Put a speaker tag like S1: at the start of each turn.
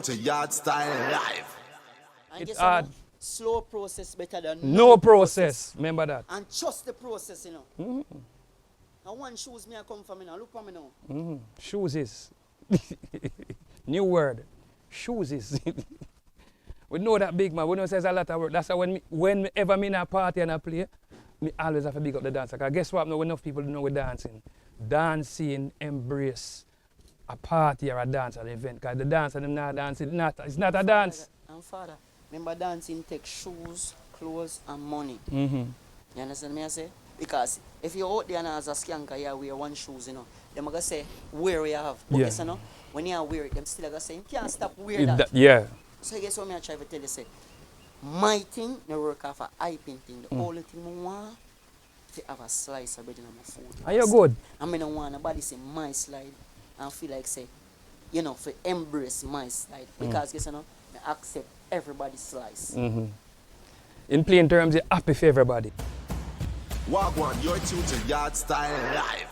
S1: To Yardstyle live.
S2: And
S3: It's
S2: guess
S3: hard.
S2: what? Slow process better than
S3: No process. Remember that.
S2: And trust the process, you know. Now one shoes me I come from, you know. Look for me now.
S3: Shoes is. New word. Shoes is. We know that big man. We know says a lot of work. That's why whenever me in a party and I play, me always have to big up the dancer. Because guess what? Now enough people know we're dancing. Dancing embrace a party or a dance at an event. Because the dancer them not dancing. It's not a dance.
S2: And father, remember dancing takes shoes, clothes and money.
S3: Mm-hmm.
S2: You understand me I say? Because if you're out there and as a skanker, you wear one shoes, you know, they're going to say, wear you have. But
S3: Yeah.
S2: yes, you know, when you wear it, them still going to say, you can't stop wearing that.
S3: Yeah.
S2: So guess what I try to tell you, say, my thing, no work off a hyping thing. The only thing I want to have a slice of bread in my food.
S3: Are you good?
S2: I mean, I don't want nobody say my slide and feel like say, you know, for embrace my slide. Because guess you know, I accept everybody's slice.
S3: In plain terms, you're happy for everybody.
S1: Wagwan, you're tuned to Yardstyle live.